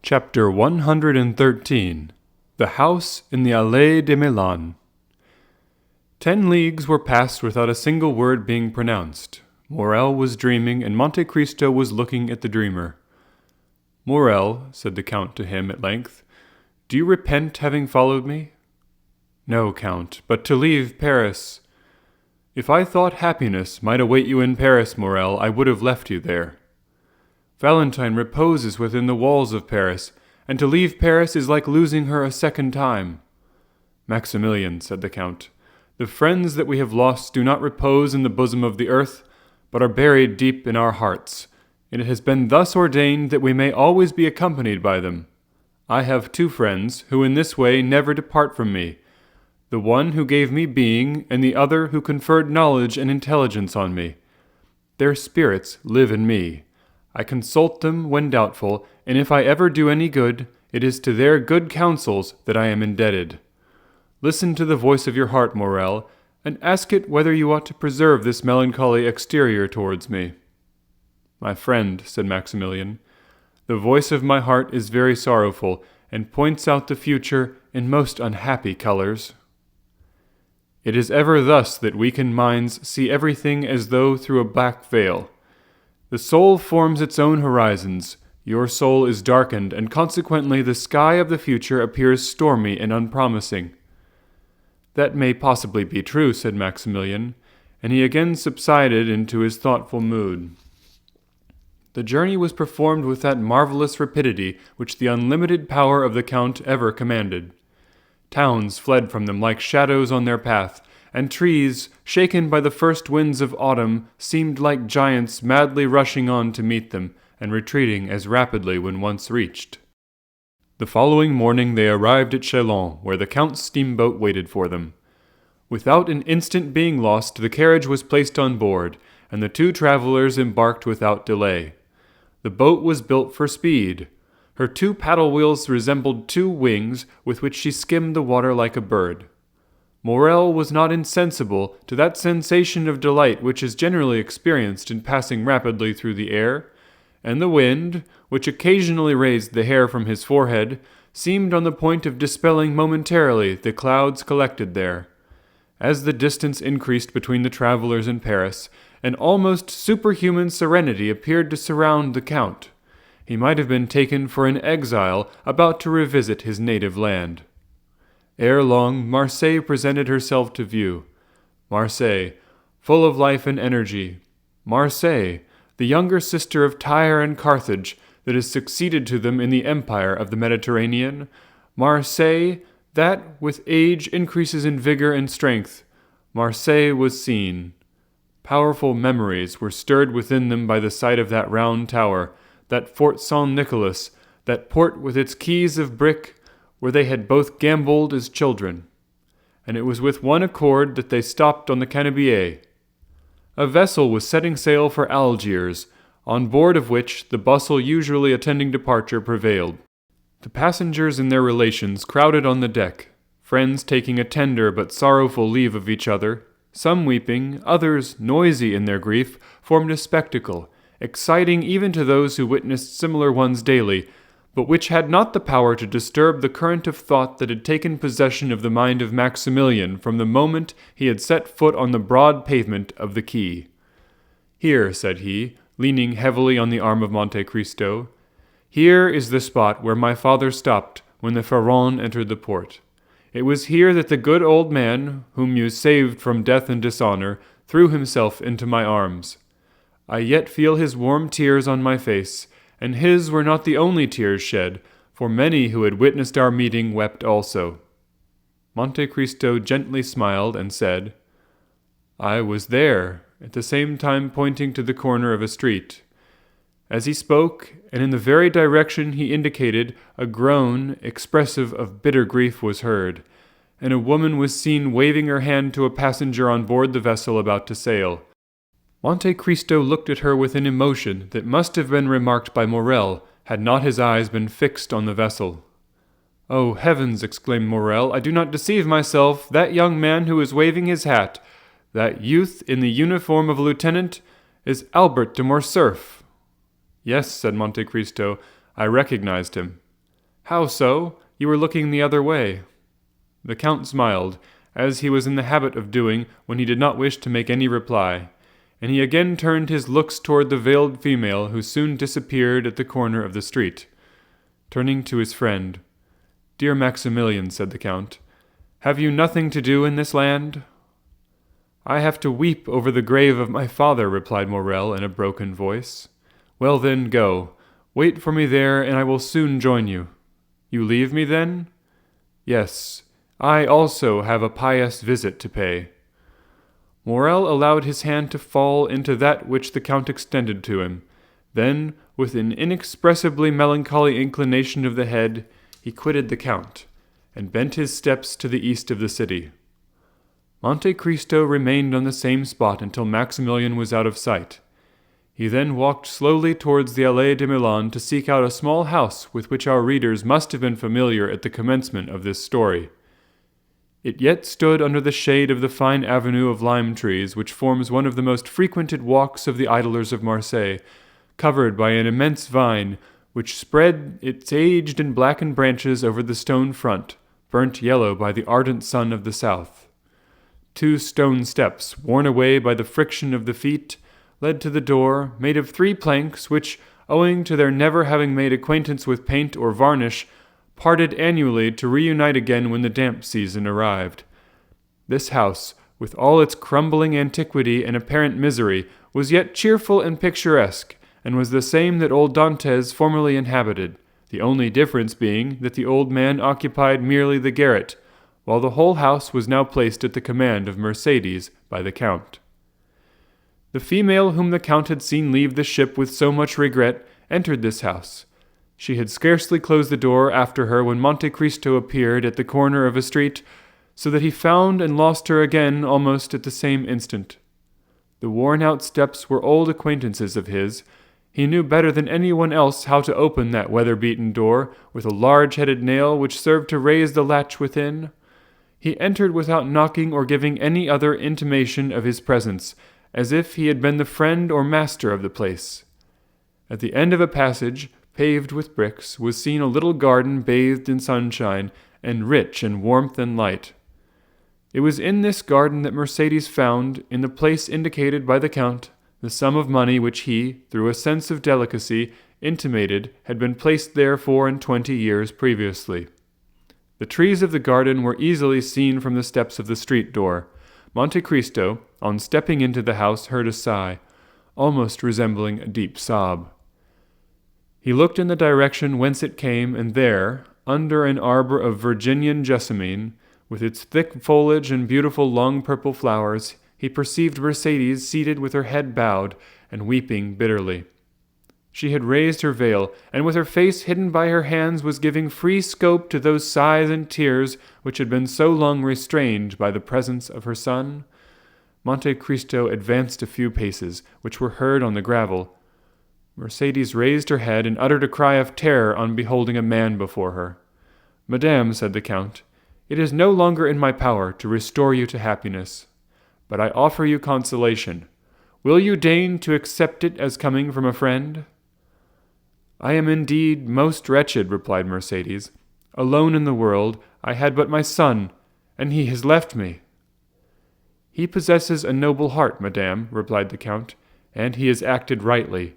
Chapter 113 The House in the Allées de Meillan. 10 leagues were passed without a single word being pronounced. Morrel was dreaming, and Monte Cristo was looking at the dreamer. "Morrel," said the Count to him at length, "do you repent having followed me?" "No, Count, but to leave Paris—" "If I thought happiness might await you in Paris, Morrel, I would have left you there. Valentine reposes within the walls of Paris, and to leave Paris is like losing her a second time." "Maximilian," said the Count, "the friends that we have lost do not repose in the bosom of the earth, but are buried deep in our hearts, and it has been thus ordained that we may always be accompanied by them. I have 2 friends who in this way never depart from me, the one who gave me being, and the other who conferred knowledge and intelligence on me. Their spirits live in me. I consult them when doubtful, and if I ever do any good, it is to their good counsels that I am indebted. Listen to the voice of your heart, Morrel, and ask it whether you ought to preserve this melancholy exterior towards me." "My friend," said Maximilian, "the voice of my heart is very sorrowful, and points out the future in most unhappy colors." "It is ever thus that weakened minds see everything as though through a black veil. The soul forms its own horizons. Your soul is darkened, and consequently the sky of the future appears stormy and unpromising." "That may possibly be true," said Maximilian, and he again subsided into his thoughtful mood. The journey was performed with that marvelous rapidity which the unlimited power of the Count ever commanded. Towns fled from them like shadows on their path, and trees, shaken by the first winds of autumn, seemed like giants madly rushing on to meet them, and retreating as rapidly when once reached. The following morning they arrived at Chalons, where the Count's steamboat waited for them. Without an instant being lost, the carriage was placed on board, and the 2 travelers embarked without delay. The boat was built for speed. Her 2 paddle wheels resembled 2 wings with which she skimmed the water like a bird. Morrel was not insensible to that sensation of delight which is generally experienced in passing rapidly through the air, and the wind, which occasionally raised the hair from his forehead, seemed on the point of dispelling momentarily the clouds collected there. As the distance increased between the travelers and Paris, an almost superhuman serenity appeared to surround the Count. He might have been taken for an exile about to revisit his native land. Ere long, Marseille presented herself to view. Marseille, full of life and energy. Marseille, the younger sister of Tyre and Carthage, that has succeeded to them in the empire of the Mediterranean. Marseille, that with age increases in vigor and strength. Marseille was seen. Powerful memories were stirred within them by the sight of that round tower, that Fort Saint-Nicolas, that port with its quays of brick, where they had both gambolled as children. And it was with one accord that they stopped on the Canebier. A vessel was setting sail for Algiers, on board of which the bustle usually attending departure prevailed. The passengers and their relations crowded on the deck, friends taking a tender but sorrowful leave of each other. Some weeping, others, noisy in their grief, formed a spectacle, exciting even to those who witnessed similar ones daily, but which had not the power to disturb the current of thought that had taken possession of the mind of Maximilian from the moment he had set foot on the broad pavement of the quay. "Here," said he, leaning heavily on the arm of Monte Cristo, "here is the spot where my father stopped when the Pharaon entered the port. It was here that the good old man, whom you saved from death and dishonor, threw himself into my arms. I yet feel his warm tears on my face, and his were not the only tears shed, for many who had witnessed our meeting wept also." Monte Cristo gently smiled and said, "I was there," at the same time pointing to the corner of a street. As he spoke, and in the very direction he indicated, a groan, expressive of bitter grief, was heard, and a woman was seen waving her hand to a passenger on board the vessel about to sail. Monte Cristo looked at her with an emotion that must have been remarked by Morrel, had not his eyes been fixed on the vessel. "Oh, heavens!" exclaimed Morrel, "I do not deceive myself. That young man who is waving his hat, that youth in the uniform of a lieutenant, is Albert de Morcerf." "Yes," said Monte Cristo, "I recognized him." How so? You were looking the other way." The Count smiled, as he was in the habit of doing when he did not wish to make any reply, and he again turned his looks toward the veiled female who soon disappeared at the corner of the street. Turning to his friend, "Dear Maximilian," said the Count, "have you nothing to do in this land?" "I have to weep over the grave of my father," replied Morrel in a broken voice. "Well then, go. Wait for me there, and I will soon join you." "You leave me, then?" "Yes. I also have a pious visit to pay." Morrel allowed his hand to fall into that which the Count extended to him. Then, with an inexpressibly melancholy inclination of the head, he quitted the Count, and bent his steps to the east of the city. Monte Cristo remained on the same spot until Maximilian was out of sight. He then walked slowly towards the Allées de Meillan to seek out a small house with which our readers must have been familiar at the commencement of this story. It yet stood under the shade of the fine avenue of lime trees which forms one of the most frequented walks of the idlers of Marseille, covered by an immense vine which spread its aged and blackened branches over the stone front, burnt yellow by the ardent sun of the south. 2 stone steps, worn away by the friction of the feet, led to the door, made of 3 planks which, owing to their never having made acquaintance with paint or varnish, parted annually to reunite again when the damp season arrived. This house, with all its crumbling antiquity and apparent misery, was yet cheerful and picturesque, and was the same that old Dantès formerly inhabited, the only difference being that the old man occupied merely the garret, while the whole house was now placed at the command of Mercédès by the Count. The female whom the Count had seen leave the ship with so much regret entered this house. She had scarcely closed the door after her when Monte Cristo appeared at the corner of a street, so that he found and lost her again almost at the same instant. The worn-out steps were old acquaintances of his. He knew better than anyone else how to open that weather-beaten door, with a large-headed nail which served to raise the latch within. He entered without knocking or giving any other intimation of his presence, as if he had been the friend or master of the place. At the end of a passage, paved with bricks, was seen a little garden bathed in sunshine, and rich in warmth and light. It was in this garden that Mercédès found, in the place indicated by the Count, the sum of money which he, through a sense of delicacy, intimated had been placed there 24 years previously. The trees of the garden were easily seen from the steps of the street door. Monte Cristo, on stepping into the house, heard a sigh, almost resembling a deep sob. He looked in the direction whence it came, and there, under an arbor of Virginian jessamine, with its thick foliage and beautiful long purple flowers, he perceived Mercédès seated with her head bowed and weeping bitterly. She had raised her veil, and with her face hidden by her hands was giving free scope to those sighs and tears which had been so long restrained by the presence of her son. Monte Cristo advanced a few paces, which were heard on the gravel. Mercédès raised her head and uttered a cry of terror on beholding a man before her. "Madame," said the Count, "it is no longer in my power to restore you to happiness, but I offer you consolation. Will you deign to accept it as coming from a friend?" "I am indeed most wretched," replied Mercédès. "Alone in the world, I had but my son, and he has left me." "He possesses a noble heart, madame," replied the Count, "and he has acted rightly.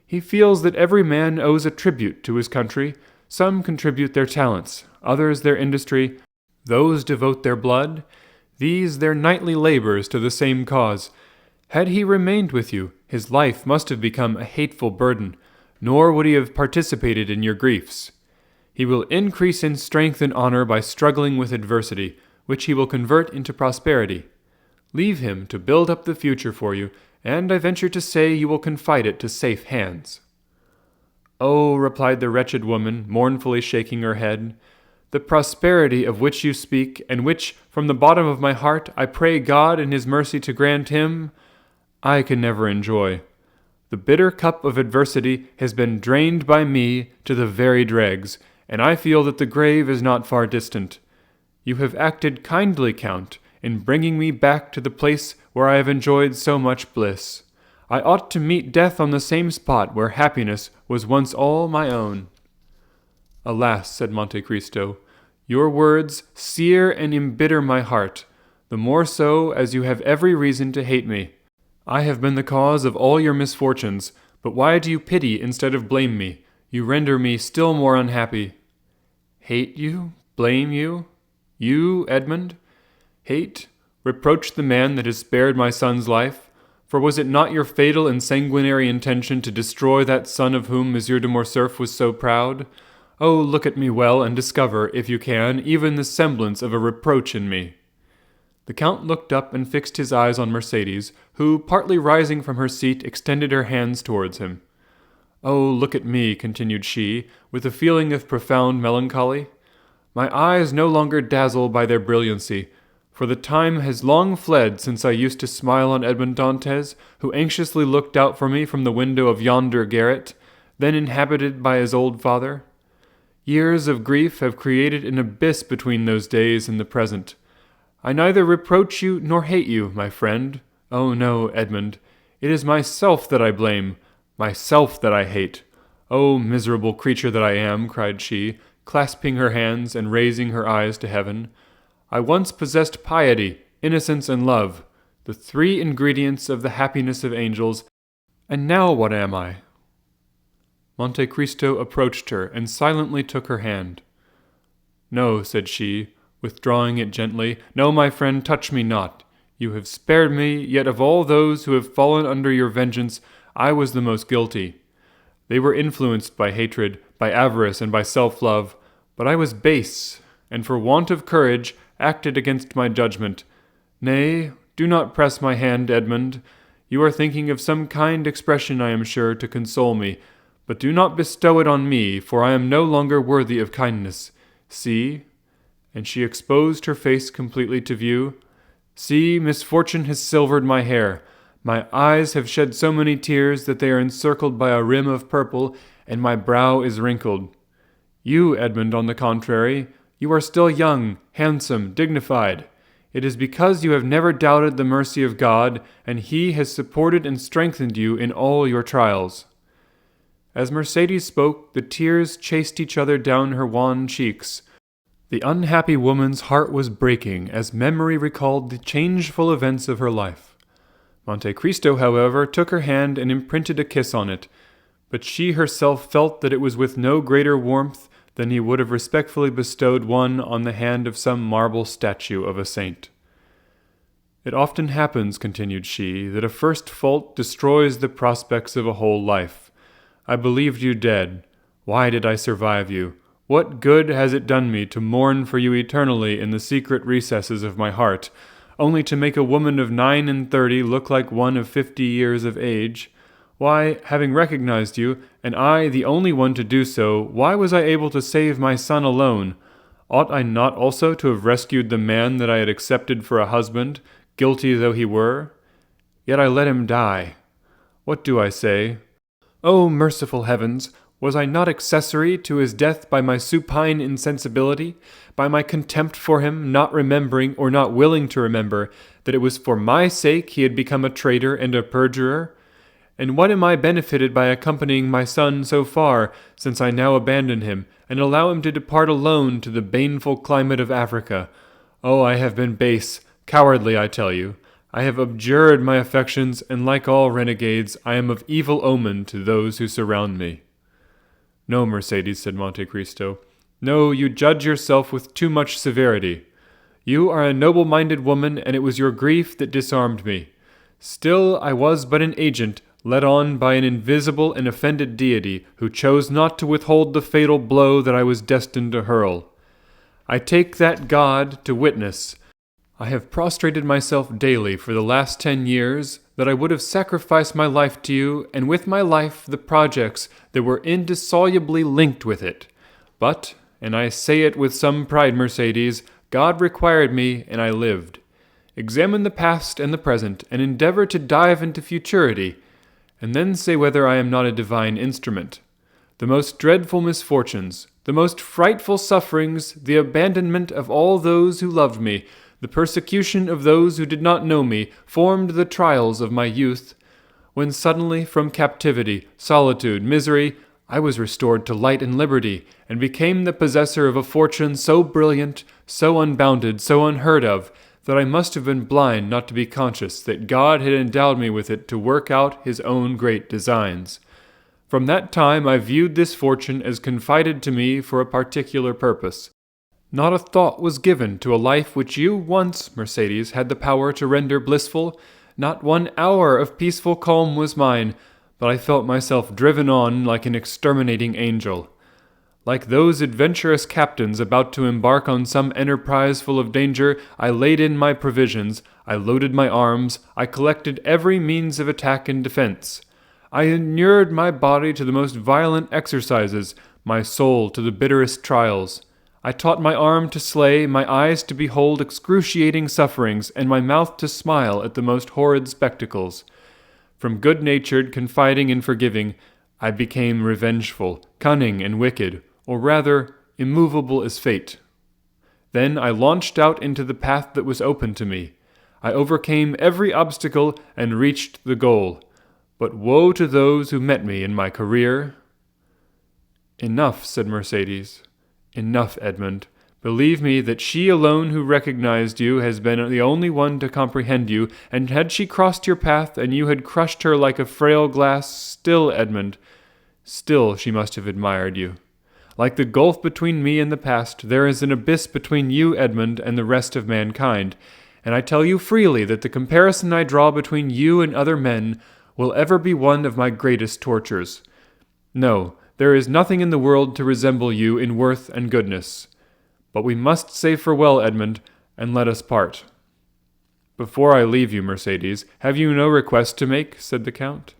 He feels that every man owes a tribute to his country. Some contribute their talents, others their industry, those devote their blood, these their nightly labors to the same cause. Had he remained with you, his life must have become a hateful burden, nor would he have participated in your griefs. He will increase in strength and honor by struggling with adversity, which he will convert into prosperity. Leave him to build up the future for you, and I venture to say you will confide it to safe hands." "Oh," replied the wretched woman, mournfully shaking her head, "the prosperity of which you speak, and which, from the bottom of my heart, I pray God in His mercy to grant him, I can never enjoy. The bitter cup of adversity has been drained by me to the very dregs, and I feel that the grave is not far distant. You have acted kindly, Count, in bringing me back to the place where I have enjoyed so much bliss. I ought to meet death on the same spot where happiness was once all my own." "Alas," said Monte Cristo, "your words sear and embitter my heart, the more so as you have every reason to hate me. I have been the cause of all your misfortunes, but why do you pity instead of blame me? You render me still more unhappy." "Hate you? Blame you? You, Edmund? Hate? Reproach the man that has spared my son's life? For was it not your fatal and sanguinary intention to destroy that son of whom Monsieur de Morcerf was so proud? Oh, look at me well, and discover, if you can, even the semblance of a reproach in me." The Count looked up and fixed his eyes on Mercédès, who, partly rising from her seat, extended her hands towards him. "Oh, look at me," continued she, with a feeling of profound melancholy. "My eyes no longer dazzle by their brilliancy, for the time has long fled since I used to smile on Edmond Dantès, who anxiously looked out for me from the window of yonder garret, then inhabited by his old father. Years of grief have created an abyss between those days and the present. I neither reproach you nor hate you, my friend. Oh no, Edmund, it is myself that I blame, myself that I hate. Oh, miserable creature that I am," cried she, clasping her hands and raising her eyes to heaven. "I once possessed piety, innocence, and love, the three ingredients of the happiness of angels, and now what am I?" Monte Cristo approached her and silently took her hand. "No," said she, withdrawing it gently. "No, my friend, touch me not. You have spared me, yet of all those who have fallen under your vengeance, I was the most guilty. They were influenced by hatred, by avarice, and by self-love, but I was base, and for want of courage acted against my judgment. Nay, do not press my hand, Edmund. You are thinking of some kind expression, I am sure, to console me, but do not bestow it on me, for I am no longer worthy of kindness. See," and she exposed her face completely to view, "see, misfortune has silvered my hair. My eyes have shed so many tears that they are encircled by a rim of purple, and my brow is wrinkled. You, Edmund, on the contrary, you are still young, handsome, dignified. It is because you have never doubted the mercy of God, and He has supported and strengthened you in all your trials." As Mercédès spoke, the tears chased each other down her wan cheeks. The unhappy woman's heart was breaking as memory recalled the changeful events of her life. Monte Cristo, however, took her hand and imprinted a kiss on it, but she herself felt that it was with no greater warmth than he would have respectfully bestowed one on the hand of some marble statue of a saint. "It often happens," continued she, "that a first fault destroys the prospects of a whole life. I believed you dead. Why did I survive you? What good has it done me to mourn for you eternally in the secret recesses of my heart, only to make a woman of 39 look like one of 50 years of age? Why, having recognized you, and I the only one to do so, why was I able to save my son alone? Ought I not also to have rescued the man that I had accepted for a husband, guilty though he were? Yet I let him die. What do I say? O merciful heavens! Was I not accessory to his death by my supine insensibility, by my contempt for him, not remembering, or not willing to remember, that it was for my sake he had become a traitor and a perjurer? And what am I benefited by accompanying my son so far, since I now abandon him, and allow him to depart alone to the baneful climate of Africa? Oh, I have been base, cowardly, I tell you. I have abjured my affections, and like all renegades, I am of evil omen to those who surround me." "No, Mercédès," said Monte Cristo. "No, you judge yourself with too much severity. You are a noble-minded woman, and it was your grief that disarmed me. Still, I was but an agent, led on by an invisible and offended deity, who chose not to withhold the fatal blow that I was destined to hurl. I take that God to witness. I have prostrated myself daily for the last 10 years, that I would have sacrificed my life to you, and with my life the projects that were indissolubly linked with it. But, and I say it with some pride, Mercédès, God required me, and I lived. Examine the past and the present, and endeavor to dive into futurity, and then say whether I am not a divine instrument. The most dreadful misfortunes, the most frightful sufferings, the abandonment of all those who loved me, the persecution of those who did not know me, formed the trials of my youth, when suddenly from captivity, solitude, misery, I was restored to light and liberty, and became the possessor of a fortune so brilliant, so unbounded, so unheard of, that I must have been blind not to be conscious that God had endowed me with it to work out His own great designs. From that time I viewed this fortune as confided to me for a particular purpose. Not a thought was given to a life which you once, Mercedes, had the power to render blissful. Not 1 hour of peaceful calm was mine, but I felt myself driven on like an exterminating angel. Like those adventurous captains about to embark on some enterprise full of danger, I laid in my provisions, I loaded my arms, I collected every means of attack and defense. I inured my body to the most violent exercises, my soul to the bitterest trials. I taught my arm to slay, my eyes to behold excruciating sufferings, and my mouth to smile at the most horrid spectacles. From good-natured, confiding, and forgiving, I became revengeful, cunning, and wicked, or rather, immovable as fate. Then I launched out into the path that was open to me. I overcame every obstacle and reached the goal. But woe to those who met me in my career. Enough, said Mercedes. Enough, Edmund. Believe me that she alone who recognized you has been the only one to comprehend you, and had she crossed your path and you had crushed her like a frail glass, still, Edmund, still she must have admired you. Like the gulf between me and the past, there is an abyss between you, Edmund, and the rest of mankind, and I tell you freely that the comparison I draw between you and other men will ever be one of my greatest tortures. No, there is nothing in the world to resemble you in worth and goodness. But we must say farewell, Edmund, and let us part. Before I leave you, Mercedes, have you no request to make? Said the Count.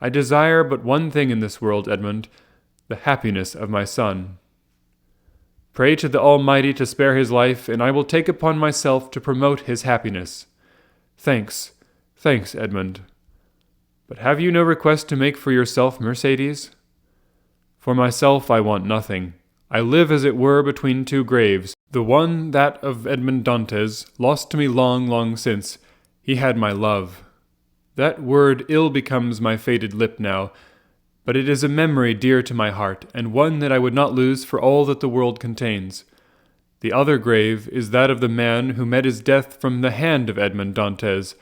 I desire but one thing in this world, Edmund, the happiness of my son. Pray to the Almighty to spare his life, and I will take upon myself to promote his happiness. Thanks, Edmund. But have you no request to make for yourself, Mercedes? For myself I want nothing. I live as it were between two graves, the one that of Edmond Dantes, lost to me long, long since. He had my love. That word ill becomes my faded lip now, but it is a memory dear to my heart, and one that I would not lose for all that the world contains. The other grave is that of the man who met his death from the hand of Edmond Dantes.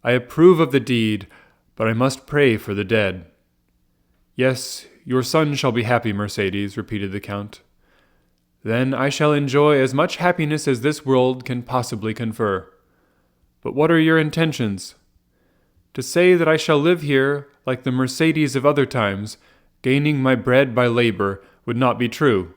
I approve of the deed, but I must pray for the dead. Yes, your son shall be happy, Mercedes, repeated the Count. Then I shall enjoy as much happiness as this world can possibly confer. But what are your intentions? To say that I shall live here, like the Mercedes of other times, gaining my bread by labor, would not be true,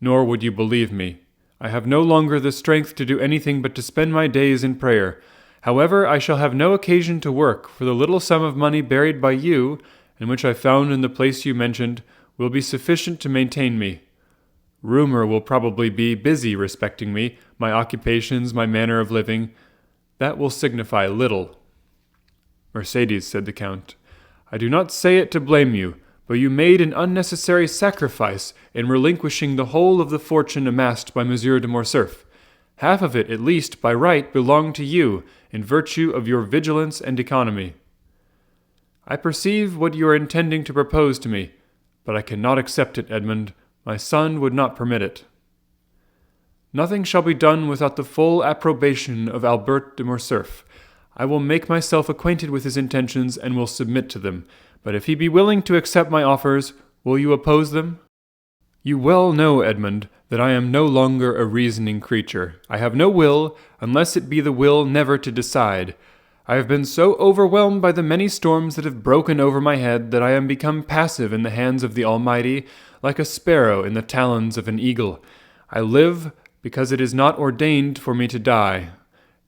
nor would you believe me. I have no longer the strength to do anything but to spend my days in prayer. However, I shall have no occasion to work, for the little sum of money buried by you, and which I found in the place you mentioned, will be sufficient to maintain me. Rumor will probably be busy respecting me, my occupations, my manner of living. That will signify little. Mercedes, said the Count, I do not say it to blame you, but you made an unnecessary sacrifice in relinquishing the whole of the fortune amassed by Monsieur de Morcerf. Half of it, at least, by right, belonged to you, in virtue of your vigilance and economy. I perceive what you are intending to propose to me, but I cannot accept it, Edmund. My son would not permit it. Nothing shall be done without the full approbation of Albert de Morcerf. I will make myself acquainted with his intentions and will submit to them, but if he be willing to accept my offers, will you oppose them? You well know, Edmund, that I am no longer a reasoning creature. I have no will, unless it be the will never to decide. I have been so overwhelmed by the many storms that have broken over my head that I am become passive in the hands of the Almighty, like a sparrow in the talons of an eagle. I live because it is not ordained for me to die.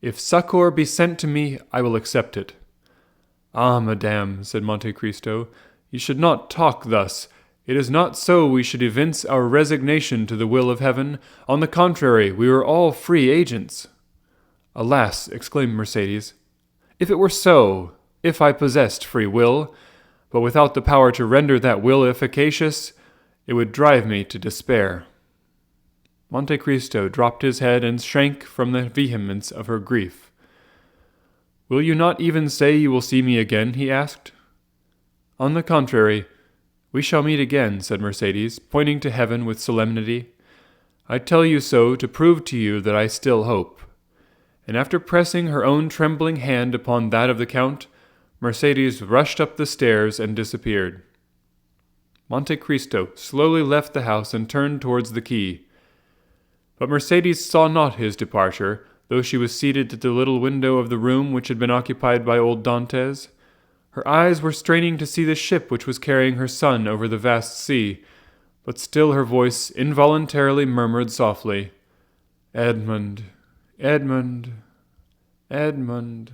If succor be sent to me, I will accept it. Ah, madame, said Monte Cristo, you should not talk thus. It is not so we should evince our resignation to the will of heaven. On the contrary, we are all free agents. Alas, exclaimed Mercedes, if it were so, if I possessed free will, but without the power to render that will efficacious, it would drive me to despair. Monte Cristo dropped his head and shrank from the vehemence of her grief. Will you not even say you will see me again? He asked. On the contrary, "We shall meet again," said Mercedes, pointing to heaven with solemnity. "I tell you so to prove to you that I still hope." And after pressing her own trembling hand upon that of the Count, Mercedes rushed up the stairs and disappeared. Monte Cristo slowly left the house and turned towards the quay. But Mercedes saw not his departure, though she was seated at the little window of the room which had been occupied by old Dantès. Her eyes were straining to see the ship which was carrying her son over the vast sea, but still her voice involuntarily murmured softly, "Edmund, Edmund, Edmund."